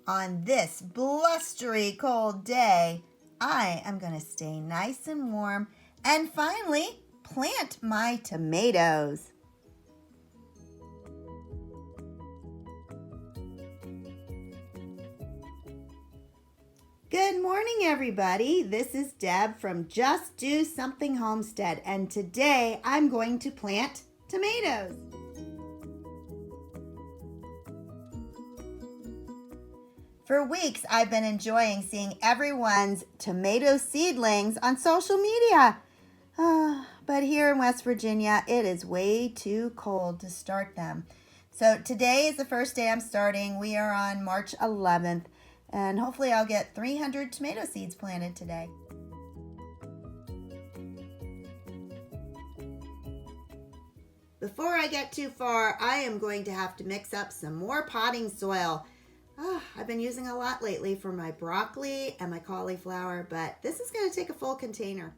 On this blustery cold day, I am going to stay nice and warm and finally plant my tomatoes. Good morning, everybody. This is Deb from Just Do Something Homestead, and today I'm going to plant tomatoes. For weeks, I've been enjoying seeing everyone's tomato seedlings on social media. But here in West Virginia, it is way too cold to start them. So today is the first day I'm starting. We are on March 11th, and hopefully I'll get 300 tomato seeds planted today. Before I get too far, I am going to have to mix up some more potting soil. I've been using a lot lately for my broccoli and my cauliflower, but this is going to take a full container.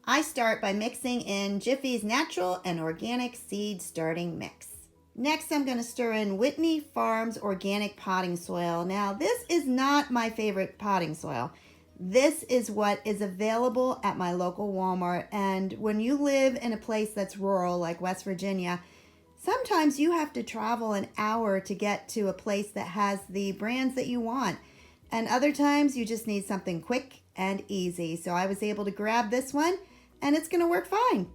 I start by mixing in Jiffy's natural and organic seed starting mix. Next, I'm going to stir in Whitney Farms organic potting soil. Now, this is not my favorite potting soil. This is what is available at my local Walmart, and when you live in a place that's rural like West Virginia, sometimes you have to travel an hour to get to a place that has the brands that you want. And other times you just need something quick and easy. So I was able to grab this one and it's going to work fine.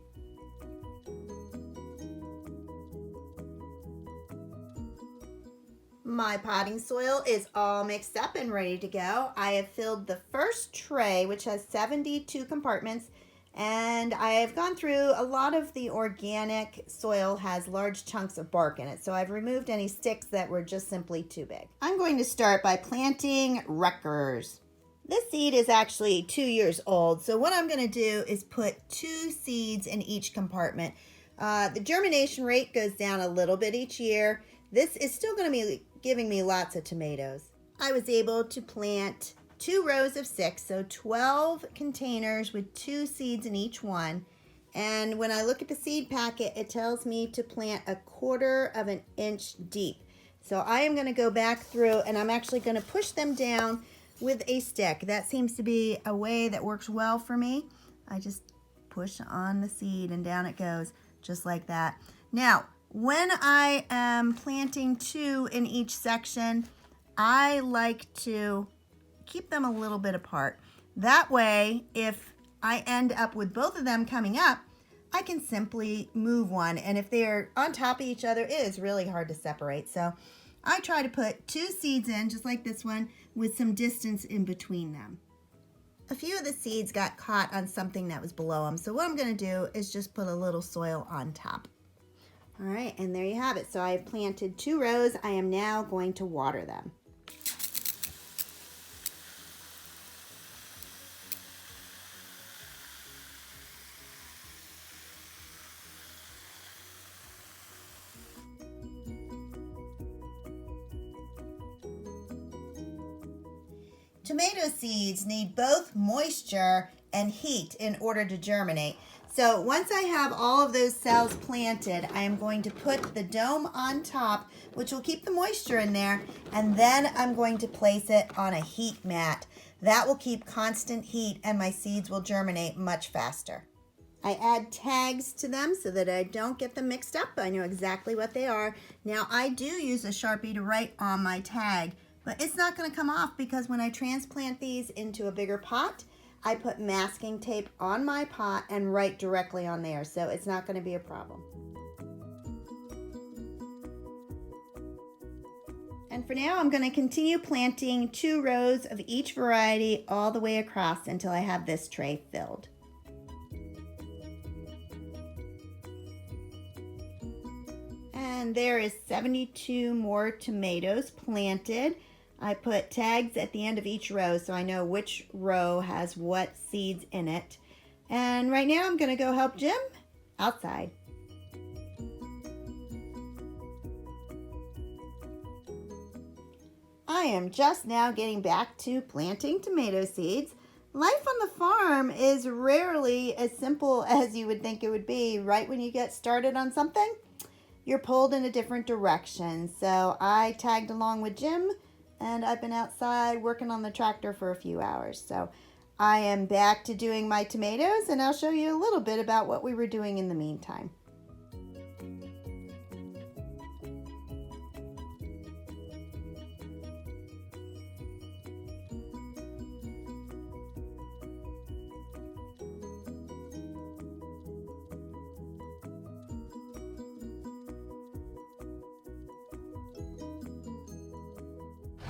My potting soil is all mixed up and ready to go. I have filled the first tray, which has 72 compartments. And I have gone through a lot of the organic soil has large chunks of bark in it. So I've removed any sticks that were just simply too big. I'm going to start by planting Rutgers. This seed is actually 2 years old. So what I'm going to do is put 2 seeds in each compartment. The germination rate goes down a little bit each year. This is still going to be giving me lots of tomatoes. I was able to plant 2 rows of 6, so 12 containers with 2 seeds in each one. And when I look at the seed packet, it tells me to plant 1/4 of an inch deep. So I am going to go back through and I'm actually going to push them down with a stick. That seems to be a way that works well for me. I just push on the seed and down it goes, just like that. Now, when I am planting 2 in each section, I like to keep them a little bit apart. That way, if I end up with both of them coming up, I can simply move one. And if they're on top of each other, it is really hard to separate. So I try to put 2 seeds in, just like this one, with some distance in between them. A few of the seeds got caught on something that was below them. So what I'm going to do is just put a little soil on top. All right, and there you have it. So I've planted 2 rows. I am now going to water them. Tomato seeds need both moisture and heat in order to germinate. So once I have all of those cells planted, I am going to put the dome on top, which will keep the moisture in there, and then I'm going to place it on a heat mat. That will keep constant heat and my seeds will germinate much faster. I add tags to them so that I don't get them mixed up. I know exactly what they are. Now I do use a Sharpie to write on my tag, but it's not going to come off because when I transplant these into a bigger pot, I put masking tape on my pot and write directly on there, so it's not going to be a problem. And for now, I'm going to continue planting 2 rows of each variety all the way across until I have this tray filled. And there is 72 more tomatoes planted. I put tags at the end of each row so I know which row has what seeds in it. And right now I'm going to go help Jim outside. I am just now getting back to planting tomato seeds. Life on the farm is rarely as simple as you would think it would be. Right when you get started on something, you're pulled in a different direction. So I tagged along with Jim and I've been outside working on the tractor for a few hours. So I am back to doing my tomatoes, and I'll show you a little bit about what we were doing in the meantime.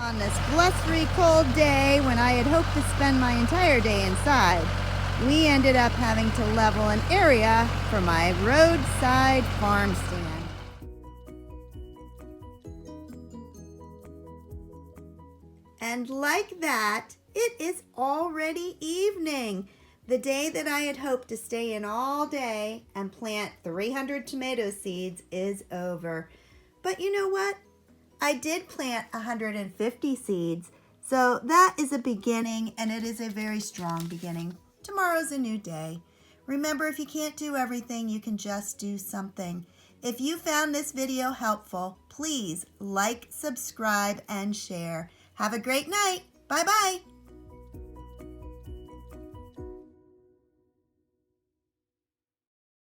On this blustery cold day, when I had hoped to spend my entire day inside, we ended up having to level an area for my roadside farm stand. And like that, it is already evening. The day that I had hoped to stay in all day and plant 300 tomato seeds is over. But you know what? I did plant 150 seeds, so that is a beginning, and it is a very strong beginning. Tomorrow's a new day. Remember, if you can't do everything, you can just do something. If you found this video helpful, please like, subscribe, and share. Have a great night. Bye-bye.